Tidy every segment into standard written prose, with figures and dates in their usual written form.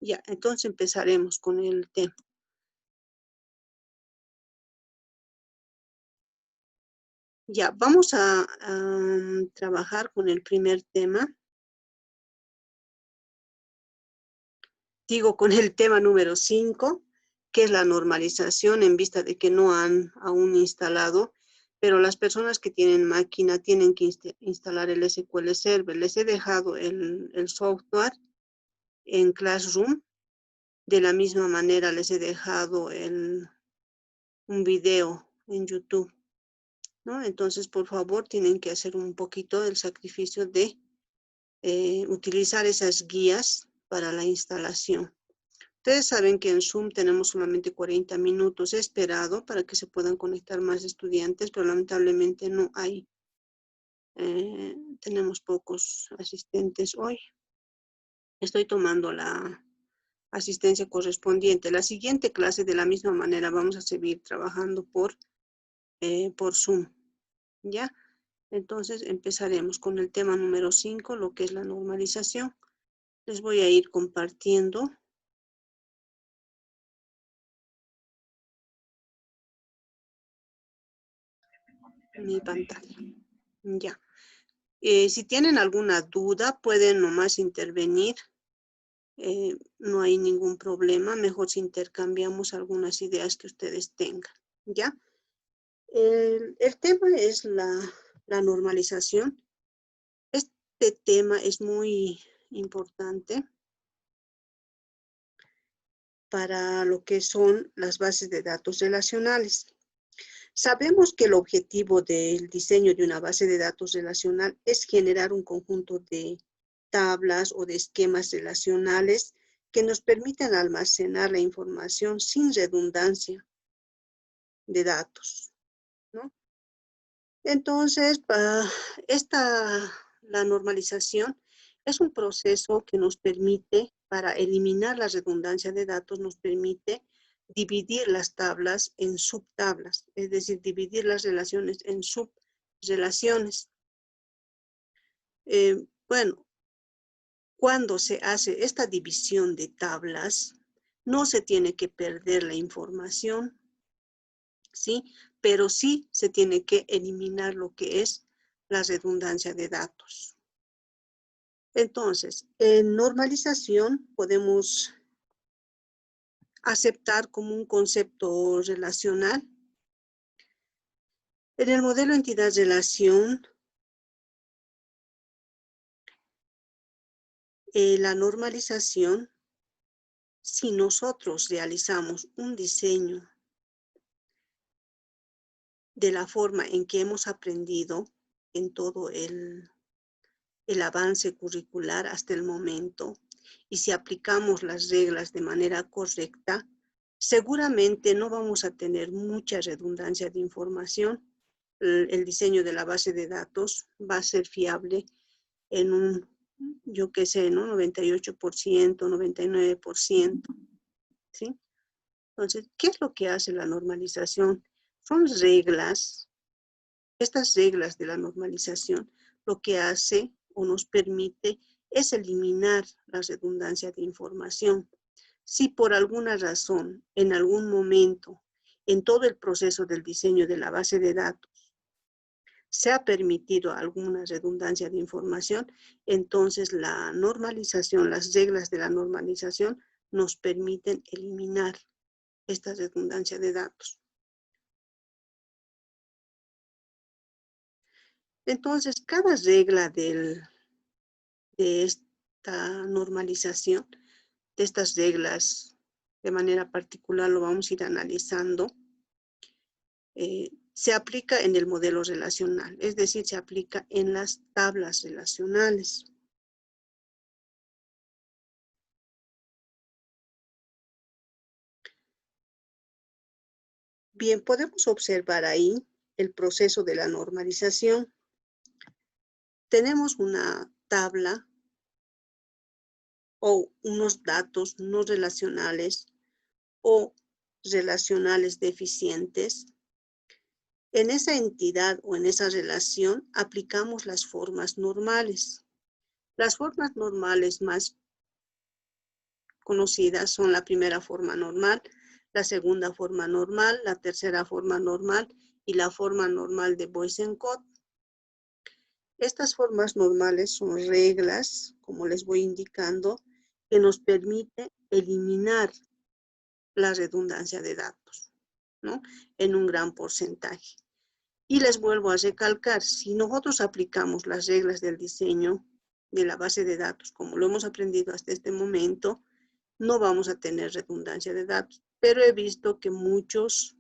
Ya, entonces empezaremos con el tema. Ya, vamos a trabajar con el primer tema. Digo, con el tema número 5, que es la normalización, en vista de que no han aún instalado, pero las personas que tienen máquina tienen que instalar el SQL Server. Les he dejado el software en Classroom. De la misma manera les he dejado un video en YouTube, ¿no? Entonces, por favor, tienen que hacer un poquito del sacrificio de utilizar esas guías para la instalación. Ustedes saben que en Zoom tenemos solamente 40 minutos. He esperado para que se puedan conectar más estudiantes, pero lamentablemente no hay. Tenemos pocos asistentes hoy. Estoy tomando la asistencia correspondiente. La siguiente clase, de la misma manera, vamos a seguir trabajando por Zoom. ¿Ya? Entonces empezaremos con el tema número 5, lo que es la normalización. Les voy a ir compartiendo mi pantalla. Ya. Si tienen alguna duda, pueden nomás intervenir. No hay ningún problema. Mejor si intercambiamos algunas ideas que ustedes tengan. ¿Ya? El tema es la normalización. Este tema es muy importante para lo que son las bases de datos relacionales. Sabemos que el objetivo del diseño de una base de datos relacional es generar un conjunto de tablas o de esquemas relacionales que nos permitan almacenar la información sin redundancia de datos, ¿no? Entonces, la normalización es un proceso que nos permite, para eliminar la redundancia de datos, nos permite dividir las tablas en subtablas, es decir, dividir las relaciones en subrelaciones. Bueno, cuando se hace esta división de tablas, no se tiene que perder la información, ¿sí? Pero sí se tiene que eliminar lo que es la redundancia de datos. Entonces, en normalización podemos aceptar como un concepto relacional. En el modelo entidad-relación, la normalización, si nosotros realizamos un diseño de la forma en que hemos aprendido en todo el avance curricular hasta el momento, y si aplicamos las reglas de manera correcta, seguramente no vamos a tener mucha redundancia de información. El diseño de la base de datos va a ser fiable en un, yo qué sé, ¿no? 98%, 99%, ¿sí? Entonces, ¿qué es lo que hace la normalización? Son reglas. Estas reglas de la normalización lo que hace o nos permite es eliminar la redundancia de información. Si por alguna razón, en algún momento, en todo el proceso del diseño de la base de datos, se ha permitido alguna redundancia de información, entonces la normalización, las reglas de la normalización nos permiten eliminar esta redundancia de datos. Entonces, cada regla de esta normalización, de estas reglas, de manera particular lo vamos a ir analizando, se aplica en el modelo relacional, es decir, se aplica en las tablas relacionales. Bien, podemos observar ahí el proceso de la normalización. Tenemos una tabla o unos datos no relacionales o relacionales deficientes. En esa entidad o en esa relación aplicamos las formas normales. Las formas normales más conocidas son la primera forma normal, la segunda forma normal, la tercera forma normal y la forma normal de Boysen-Codd. Estas formas normales son reglas, como les voy indicando, que nos permite eliminar la redundancia de datos, ¿no? En un gran porcentaje. Y les vuelvo a recalcar, si nosotros aplicamos las reglas del diseño de la base de datos, como lo hemos aprendido hasta este momento, no vamos a tener redundancia de datos. Pero he visto que muchos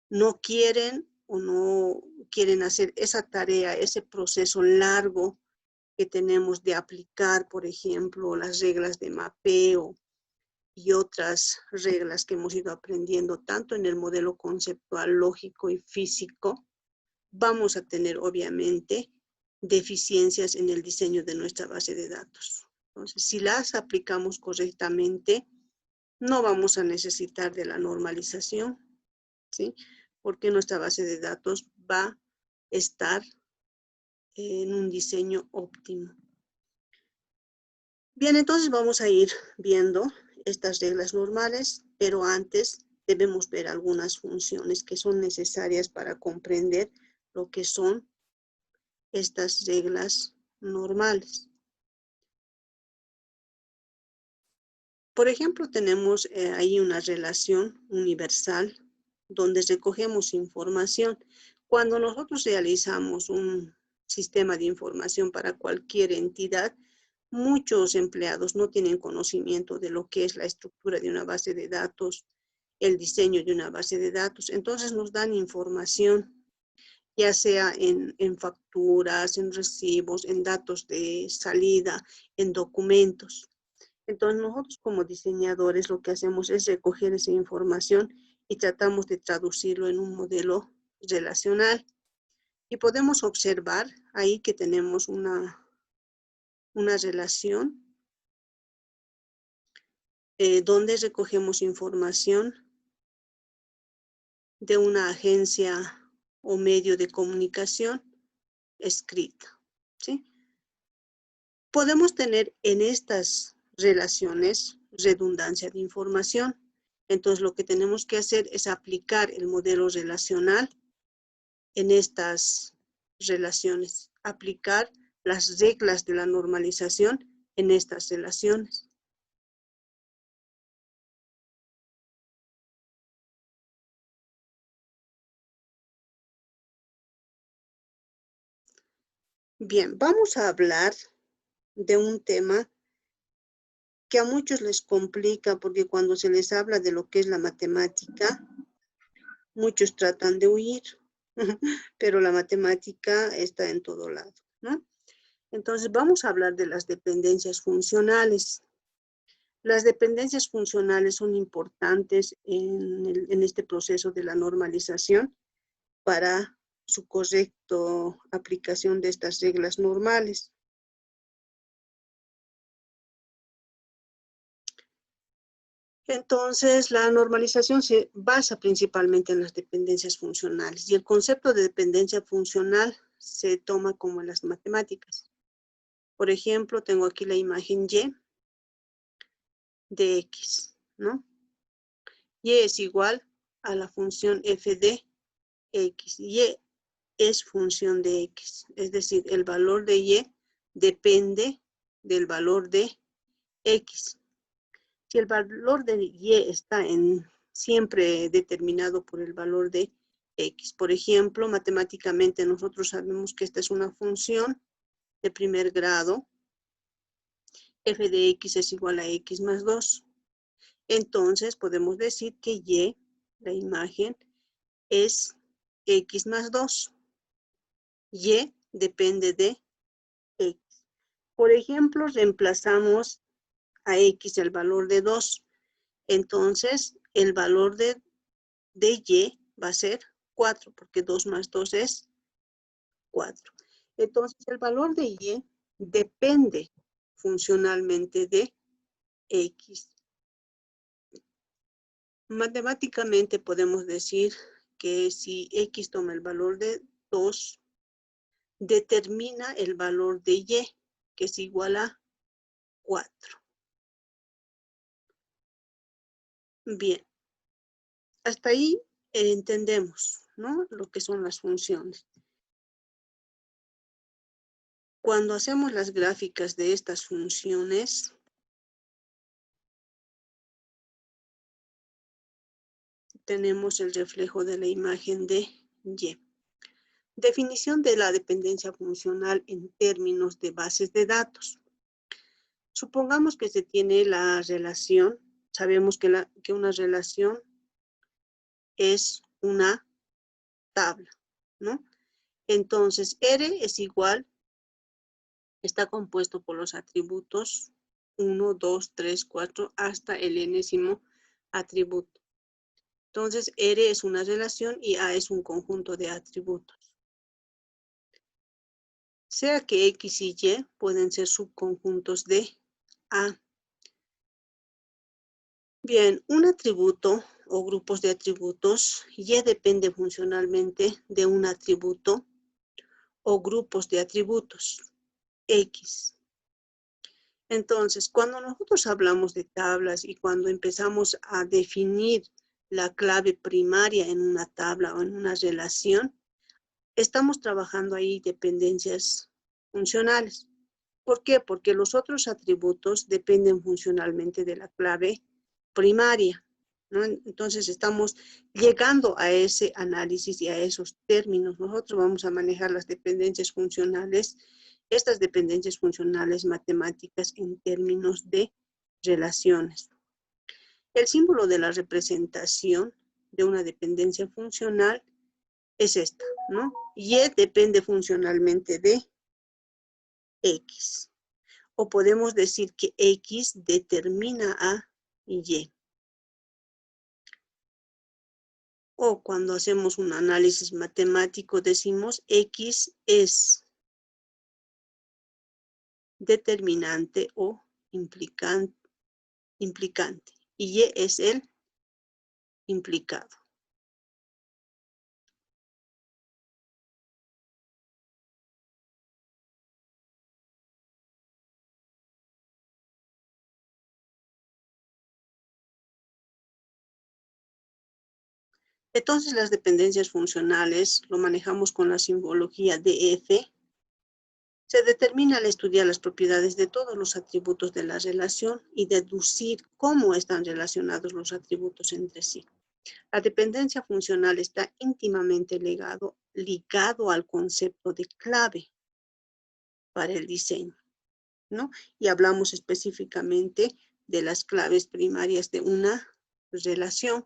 no quieren o no quieren hacer esa tarea, ese proceso largo que tenemos de aplicar, por ejemplo, las reglas de mapeo y otras reglas que hemos ido aprendiendo tanto en el modelo conceptual, lógico y físico. Vamos a tener obviamente deficiencias en el diseño de nuestra base de datos. Entonces, si las aplicamos correctamente, no vamos a necesitar de la normalización, ¿sí? Porque nuestra base de datos va a estar en un diseño óptimo. Bien, entonces vamos a ir viendo estas reglas normales, pero antes debemos ver algunas funciones que son necesarias para comprender lo que son estas reglas normales. Por ejemplo, tenemos ahí una relación universal donde recogemos información. Cuando nosotros realizamos un sistema de información para cualquier entidad, muchos empleados no tienen conocimiento de lo que es la estructura de una base de datos, el diseño de una base de datos. Entonces nos dan información, ya sea en facturas, en recibos, en datos de salida, en documentos. Entonces nosotros como diseñadores lo que hacemos es recoger esa información y tratamos de traducirlo en un modelo relacional. Y podemos observar ahí que tenemos una relación donde recogemos información de una agencia o medio de comunicación escrita, ¿sí? Podemos tener en estas relaciones redundancia de información. Entonces lo que tenemos que hacer es aplicar el modelo relacional en estas relaciones, aplicar las reglas de la normalización en estas relaciones. Bien, vamos a hablar de un tema que a muchos les complica porque cuando se les habla de lo que es la matemática, muchos tratan de huir, pero la matemática está en todo lado, ¿no? Entonces vamos a hablar de las dependencias funcionales. Las dependencias funcionales son importantes en este proceso de la normalización para su correcta aplicación de estas reglas normales. Entonces, la normalización se basa principalmente en las dependencias funcionales y el concepto de dependencia funcional se toma como en las matemáticas. Por ejemplo, tengo aquí la imagen Y de X, ¿no? Y es igual a la función f de X. Y es función de X, es decir, el valor de Y depende del valor de X. Si el valor de Y está siempre determinado por el valor de X. Por ejemplo, matemáticamente nosotros sabemos que esta es una función de primer grado. F de X es igual a X más 2. Entonces podemos decir que Y, la imagen, es X más 2. Y depende de X. Por ejemplo, reemplazamos a X el valor de 2. Entonces, el valor de Y va a ser 4, porque 2 más 2 es 4. Entonces, el valor de Y depende funcionalmente de X. Matemáticamente podemos decir que si X toma el valor de 2, determina el valor de Y, que es igual a 4. Bien, hasta ahí entendemos, ¿no? Lo que son las funciones. Cuando hacemos las gráficas de estas funciones, tenemos el reflejo de la imagen de Y. Definición de la dependencia funcional en términos de bases de datos. Supongamos que se tiene la relación, sabemos que una relación es una tabla, ¿no? Entonces, R es igual, está compuesto por los atributos 1, 2, 3, 4, hasta el enésimo atributo. Entonces, R es una relación y A es un conjunto de atributos. Sea que X y Y pueden ser subconjuntos de A. Bien, un atributo o grupos de atributos, Y depende funcionalmente de un atributo o grupos de atributos, X. Entonces, cuando nosotros hablamos de tablas y cuando empezamos a definir la clave primaria en una tabla o en una relación, estamos trabajando ahí dependencias funcionales. ¿Por qué? Porque los otros atributos dependen funcionalmente de la clave primaria, ¿no? Entonces estamos llegando a ese análisis y a esos términos. Nosotros vamos a manejar las dependencias funcionales, estas dependencias funcionales matemáticas en términos de relaciones. El símbolo de la representación de una dependencia funcional es esta, ¿no? Y depende funcionalmente de X. O podemos decir que X determina a Y. O cuando hacemos un análisis matemático decimos X es determinante o implicante y Y es el implicado. Entonces las dependencias funcionales lo manejamos con la simbología de F. Se determina al estudiar las propiedades de todos los atributos de la relación y deducir cómo están relacionados los atributos entre sí. La dependencia funcional está íntimamente ligado al concepto de clave para el diseño, ¿no? Y hablamos específicamente de las claves primarias de una relación.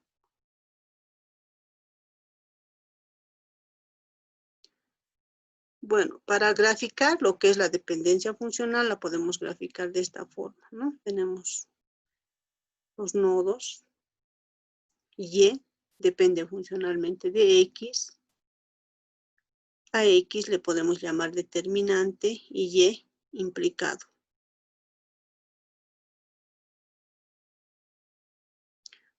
Bueno, para graficar lo que es la dependencia funcional, la podemos graficar de esta forma, ¿no? Tenemos los nodos, Y depende funcionalmente de X. A X le podemos llamar determinante y Y implicado.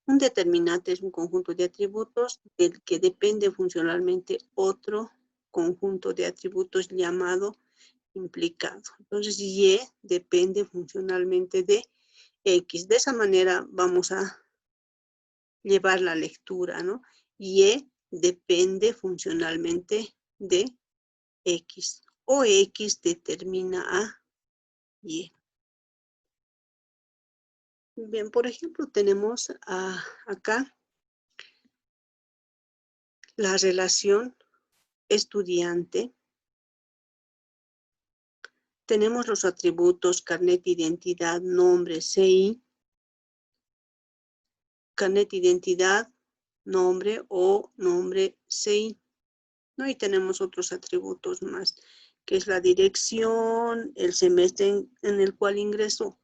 Un determinante es un conjunto de atributos del que depende funcionalmente otro conjunto de atributos llamado implicado. Entonces, Y depende funcionalmente de X. De esa manera vamos a llevar la lectura, ¿no? Y depende funcionalmente de X. O X determina a Y. Bien, por ejemplo, tenemos acá la relación estudiante. Tenemos los atributos carnet de identidad, nombre, CI, carnet de identidad, nombre o nombre CI, ¿no? Y tenemos otros atributos más, que es la dirección, el semestre en el cual ingresó.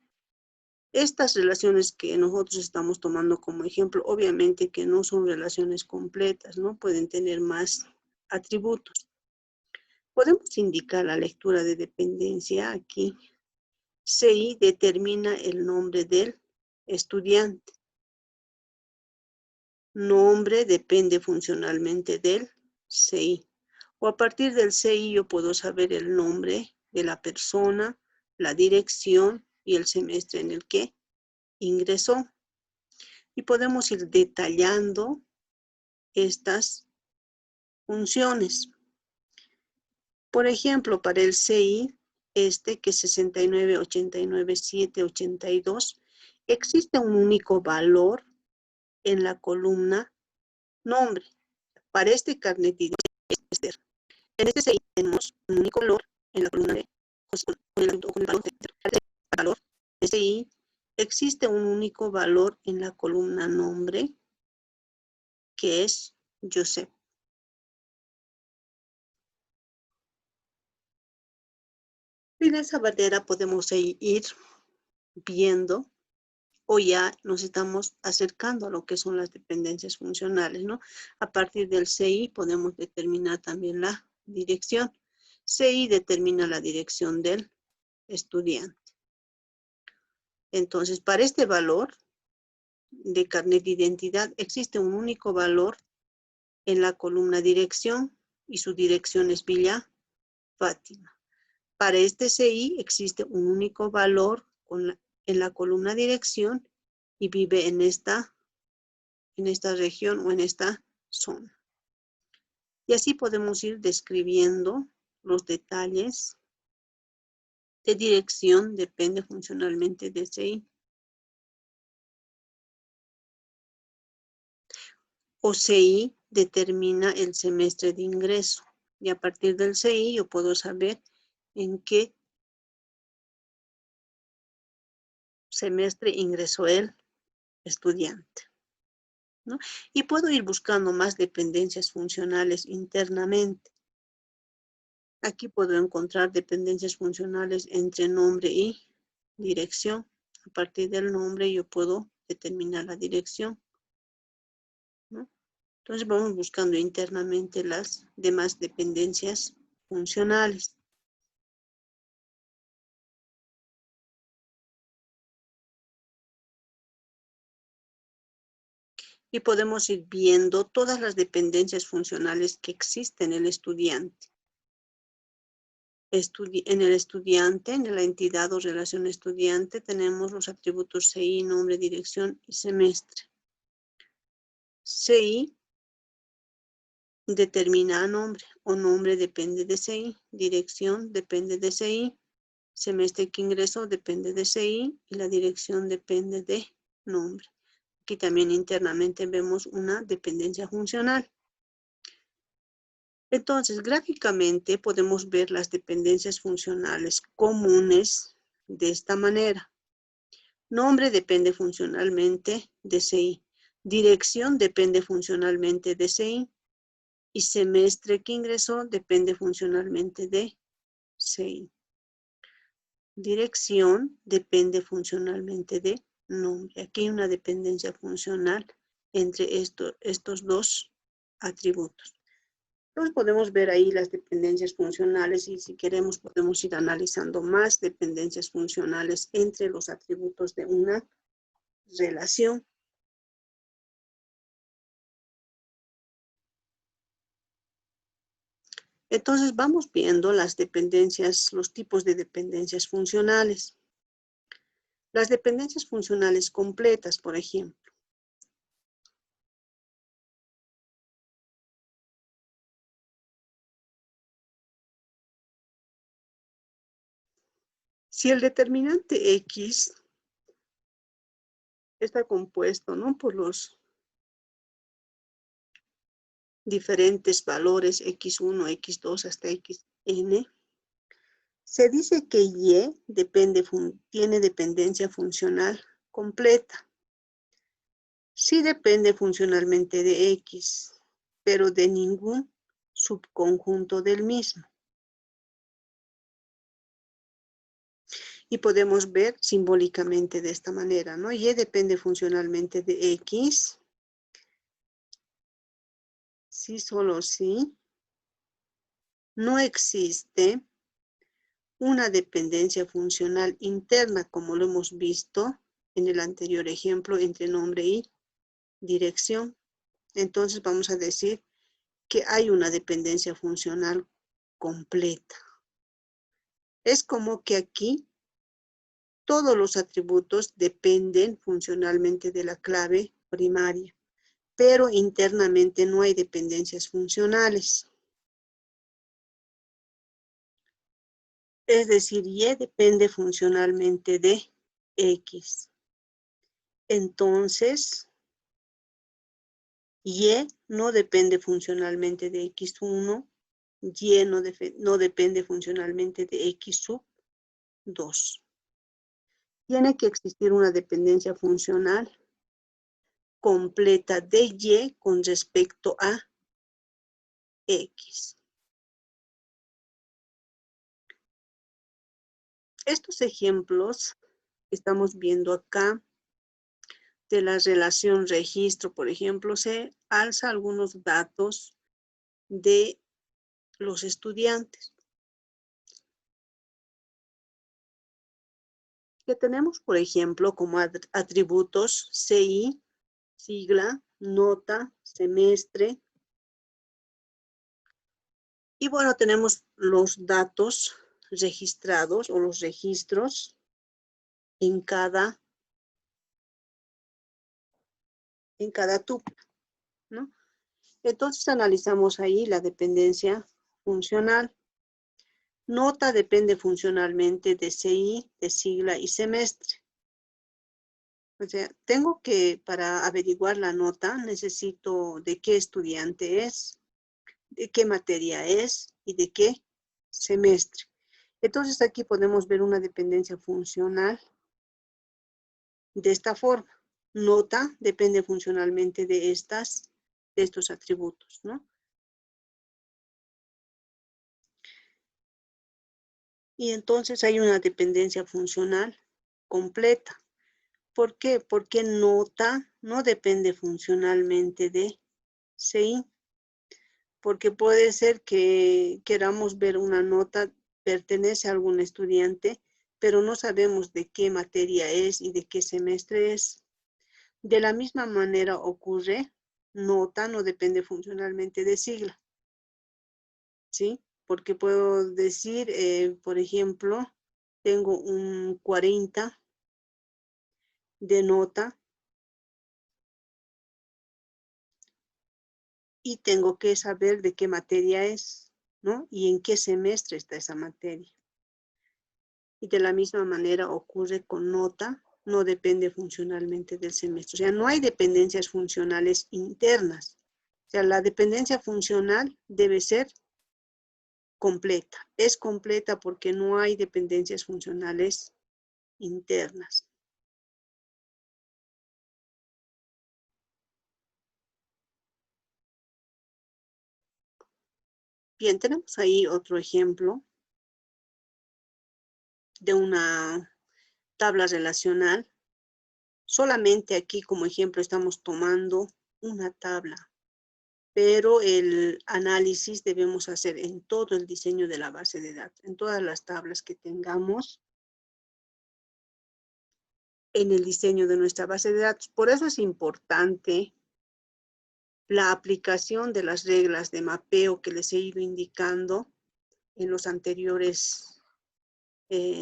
Estas relaciones que nosotros estamos tomando como ejemplo, obviamente que no son relaciones completas, ¿no? Pueden tener más atributos. Podemos indicar la lectura de dependencia aquí. CI determina el nombre del estudiante. Nombre depende funcionalmente del CI. O a partir del CI yo puedo saber el nombre de la persona, la dirección y el semestre en el que ingresó. Y podemos ir detallando estas funciones. Por ejemplo, para el CI, que es 69, 89, 7, 82, existe un único valor en la columna nombre. Para este carnet de identidad, en este CI tenemos un único valor en la columna de con el valor de CI, existe un único valor en la columna nombre, que es Josep. Y de esa manera podemos ir viendo o ya nos estamos acercando a lo que son las dependencias funcionales, ¿no? A partir del CI podemos determinar también la dirección. CI determina la dirección del estudiante. Entonces, para este valor de carnet de identidad existe un único valor en la columna dirección y su dirección es Villa Fátima. Para este CI existe un único valor en la columna dirección y vive en esta región o en esta zona. Y así podemos ir describiendo los detalles de dirección, depende funcionalmente de CI. O CI determina el semestre de ingreso. Y a partir del CI yo puedo saber en qué semestre ingresó el estudiante, ¿no? Y puedo ir buscando más dependencias funcionales internamente. Aquí puedo encontrar dependencias funcionales entre nombre y dirección. A partir del nombre yo puedo determinar la dirección, ¿no? Entonces vamos buscando internamente las demás dependencias funcionales. Y podemos ir viendo todas las dependencias funcionales que existen en el estudiante. En el estudiante, en la entidad o relación estudiante, tenemos los atributos CI, nombre, dirección y semestre. CI determina a nombre, o nombre depende de CI, dirección depende de CI, semestre que ingresó depende de CI y la dirección depende de nombre. Aquí también internamente vemos una dependencia funcional. Entonces, gráficamente podemos ver las dependencias funcionales comunes de esta manera. Nombre depende funcionalmente de CI. Dirección depende funcionalmente de CI. Y semestre que ingresó depende funcionalmente de CI. Dirección depende funcionalmente de nombre. Aquí hay una dependencia funcional entre estos dos atributos. Entonces podemos ver ahí las dependencias funcionales y si queremos podemos ir analizando más dependencias funcionales entre los atributos de una relación. Entonces vamos viendo las dependencias, los tipos de dependencias funcionales. Las dependencias funcionales completas, por ejemplo. Si el determinante X está compuesto, ¿no?, por los diferentes valores X1, X2 hasta Xn, se dice que Y tiene dependencia funcional completa. Sí depende funcionalmente de X, pero de ningún subconjunto del mismo. Y podemos ver simbólicamente de esta manera, ¿no? Y depende funcionalmente de X. Sí, solo sí. No existe una dependencia funcional interna, como lo hemos visto en el anterior ejemplo, entre nombre y dirección. Entonces vamos a decir que hay una dependencia funcional completa. Es como que aquí todos los atributos dependen funcionalmente de la clave primaria, pero internamente no hay dependencias funcionales. Es decir, Y depende funcionalmente de X. Entonces, Y no depende funcionalmente de X1, Y no depende funcionalmente de X sub 2. Tiene que existir una dependencia funcional completa de Y con respecto a X. Estos ejemplos que estamos viendo acá de la relación registro, por ejemplo, se alza algunos datos de los estudiantes. Que tenemos, por ejemplo, como atributos CI, sigla, nota, semestre. Y bueno, tenemos los datos registrados o los registros en cada tupla, ¿no? Entonces analizamos ahí la dependencia funcional. Nota depende funcionalmente de CI, de sigla y semestre. O sea, tengo que, para averiguar la nota, necesito de qué estudiante es, de qué materia es y de qué semestre. Entonces aquí podemos ver una dependencia funcional de esta forma. Nota depende funcionalmente de estos atributos, ¿no? Y entonces hay una dependencia funcional completa. ¿Por qué? Porque nota no depende funcionalmente de CI. Porque puede ser que queramos ver una nota, pertenece a algún estudiante, pero no sabemos de qué materia es y de qué semestre es. De la misma manera ocurre, nota no depende funcionalmente de sigla, ¿sí? Porque puedo decir, por ejemplo, tengo un 40 de nota y tengo que saber de qué materia es, ¿no? Y en qué semestre está esa materia. Y de la misma manera ocurre con nota, no depende funcionalmente del semestre. O sea, no hay dependencias funcionales internas. O sea, la dependencia funcional debe ser completa. Es completa porque no hay dependencias funcionales internas. Bien, tenemos ahí otro ejemplo de una tabla relacional. Solamente aquí como ejemplo estamos tomando una tabla, pero el análisis debemos hacer en todo el diseño de la base de datos, en todas las tablas que tengamos en el diseño de nuestra base de datos. Por eso es importante la aplicación de las reglas de mapeo que les he ido indicando en los anteriores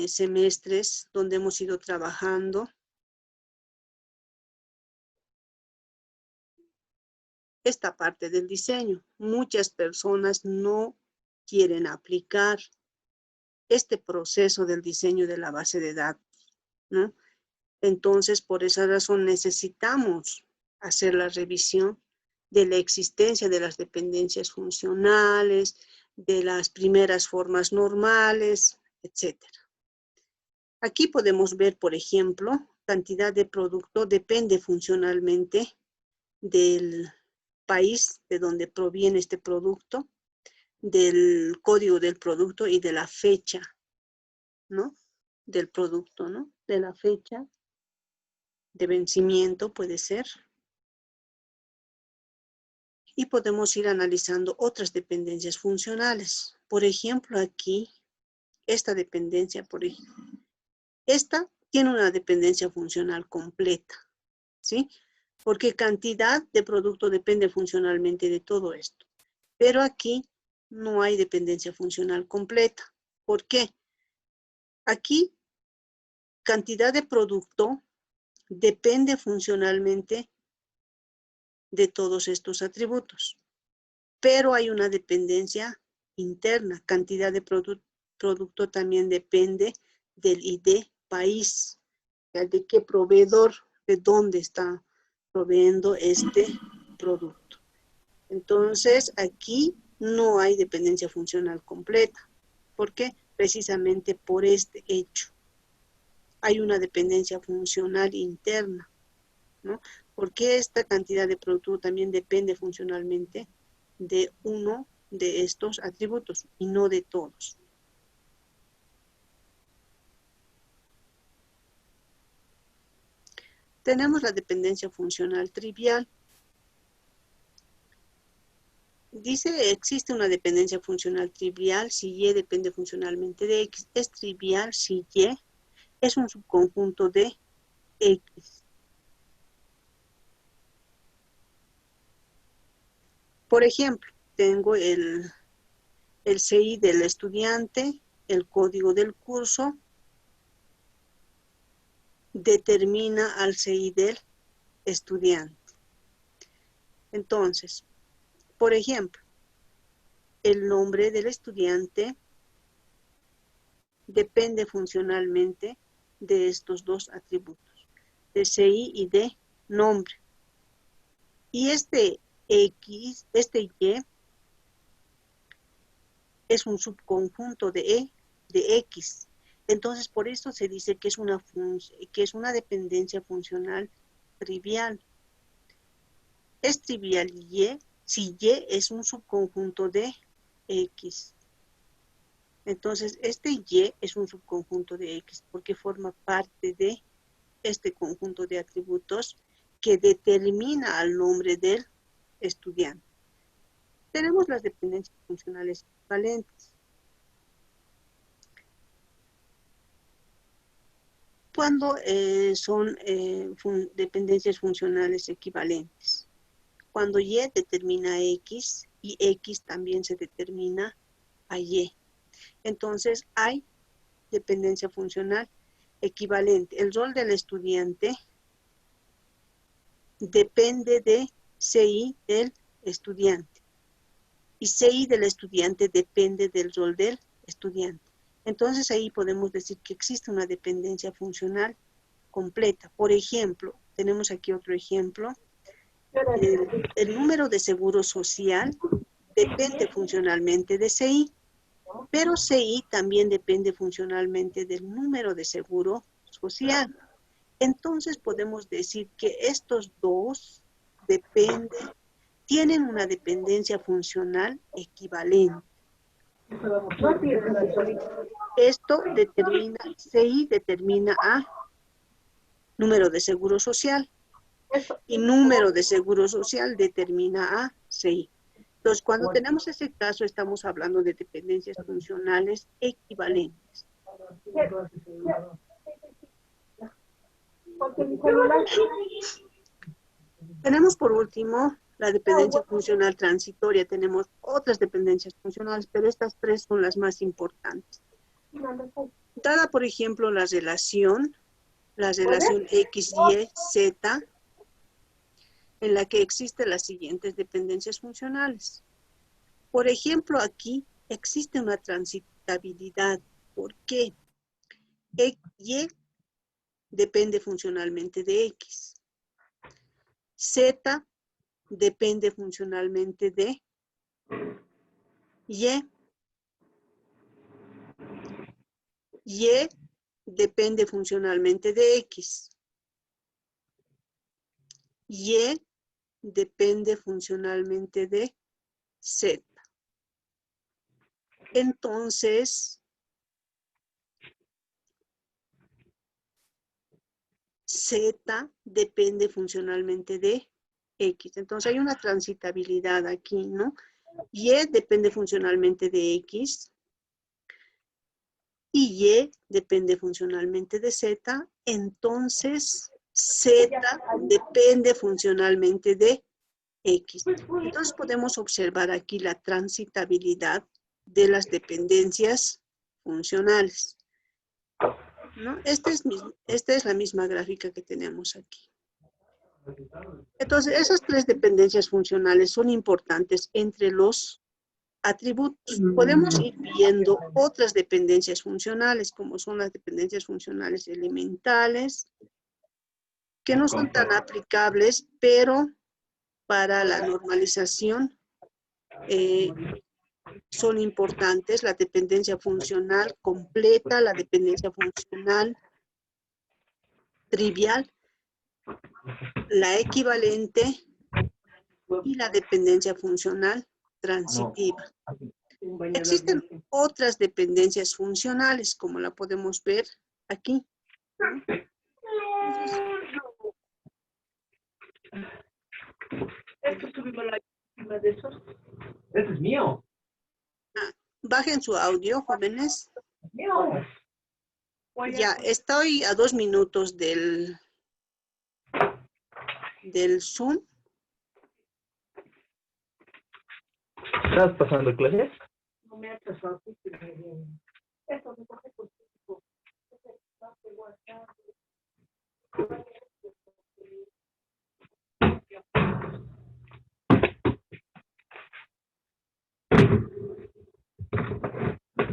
semestres donde hemos ido trabajando. Esta parte del diseño. Muchas personas no quieren aplicar este proceso del diseño de la base de datos, ¿no? Entonces, por esa razón necesitamos hacer la revisión de la existencia de las dependencias funcionales, de las primeras formas normales, etc. Aquí podemos ver, por ejemplo, cantidad de producto depende funcionalmente del país de donde proviene este producto, del código del producto y de la fecha, ¿no? Del producto, ¿no? De la fecha de vencimiento puede ser. Y podemos ir analizando otras dependencias funcionales. Por ejemplo, aquí, esta dependencia, esta tiene una dependencia funcional completa, ¿sí? Porque cantidad de producto depende funcionalmente de todo esto. Pero aquí no hay dependencia funcional completa. ¿Por qué? Aquí, cantidad de producto depende funcionalmente de todos estos atributos. Pero hay una dependencia interna. Cantidad de producto también depende del ID país, de qué proveedor, de dónde está proveyendo este producto. Entonces, aquí no hay dependencia funcional completa. ¿Por qué? Precisamente por este hecho. Hay una dependencia funcional interna, ¿no? Porque esta cantidad de producto también depende funcionalmente de uno de estos atributos y no de todos. Tenemos la dependencia funcional trivial. Dice, existe una dependencia funcional trivial si Y depende funcionalmente de X. Es trivial si Y es un subconjunto de X. Por ejemplo, tengo el CI del estudiante, el código del curso, determina al CI del estudiante. Entonces, por ejemplo, el nombre del estudiante depende funcionalmente de estos dos atributos, de CI y de nombre. Y este X, este Y, es un subconjunto de X. Entonces, por eso se dice que es una dependencia funcional trivial. Es trivial Y si Y es un subconjunto de X. Entonces, este Y es un subconjunto de X porque forma parte de este conjunto de atributos que determina al nombre del estudiante. Tenemos las dependencias funcionales equivalentes. Cuando son dependencias funcionales equivalentes. Cuando Y determina a X y X también se determina a Y. Entonces hay dependencia funcional equivalente. El rol del estudiante depende de CI del estudiante. Y CI del estudiante depende del rol del estudiante. Entonces ahí podemos decir que existe una dependencia funcional completa. Por ejemplo, tenemos aquí otro ejemplo. El número de seguro social depende funcionalmente de CI, pero CI también depende funcionalmente del número de seguro social. Entonces podemos decir que estos dos tienen una dependencia funcional equivalente. Esto determina, CI determina a número de seguro social y número de seguro social determina a CI. Entonces, cuando tenemos ese caso, estamos hablando de dependencias funcionales equivalentes. Tenemos por último la dependencia funcional transitoria. Tenemos otras dependencias funcionales, pero estas tres son las más importantes. Dada, por ejemplo, la relación X, Y, Z, en la que existen las siguientes dependencias funcionales. Por ejemplo, aquí existe una transitabilidad. ¿Por qué? Y depende funcionalmente de X. Z depende funcionalmente de Y. Y depende funcionalmente de X. Y depende funcionalmente de Z. Entonces, Z depende funcionalmente de X. Entonces hay una transitabilidad aquí, ¿no? Y depende funcionalmente de X. Y Y depende funcionalmente de Z. Entonces, Z depende funcionalmente de X. Entonces podemos observar aquí la transitabilidad de las dependencias funcionales, ¿no? Esta es la misma gráfica que tenemos aquí. Entonces, esas tres dependencias funcionales son importantes entre los atributos. Podemos ir viendo otras dependencias funcionales, como son las dependencias funcionales elementales, que no son tan aplicables, pero para la normalización son importantes. La dependencia funcional completa, la dependencia funcional trivial, la equivalente y la dependencia funcional transitiva. Existen otras dependencias funcionales, como la podemos ver aquí, ¿no? Entonces, Este es mío. bajen su audio, jóvenes. Mío. Ya, estoy a 2 minutos del Zoom. ¿Estás pasando clases? No me ha pasado. Eso me coge contigo.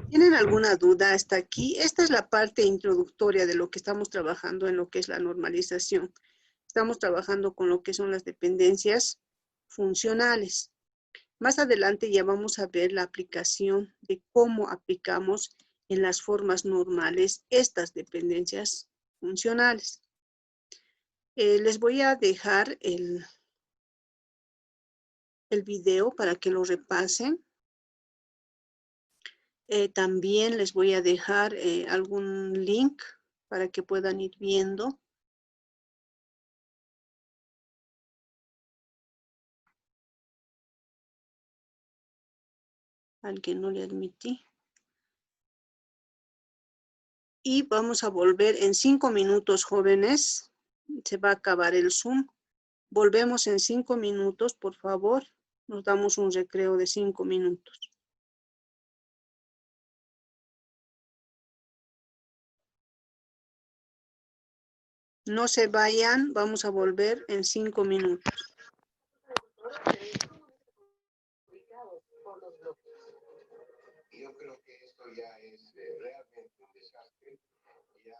¿Tienen alguna duda hasta aquí? Esta es la parte introductoria de lo que estamos trabajando en lo que es la normalización. Estamos trabajando con lo que son las dependencias funcionales. Más adelante ya vamos a ver la aplicación de cómo aplicamos en las formas normales estas dependencias funcionales. Les voy a dejar el video para que lo repasen. También les voy a dejar algún link para que puedan ir viendo. Al que no le admití. Y vamos a volver en 5 minutos, jóvenes. Se va a acabar el Zoom. Volvemos en 5 minutos, por favor. Nos damos un recreo de 5 minutos. No se vayan, vamos a volver en 5 minutos. Yo creo que esto ya es realmente un desastre. Ya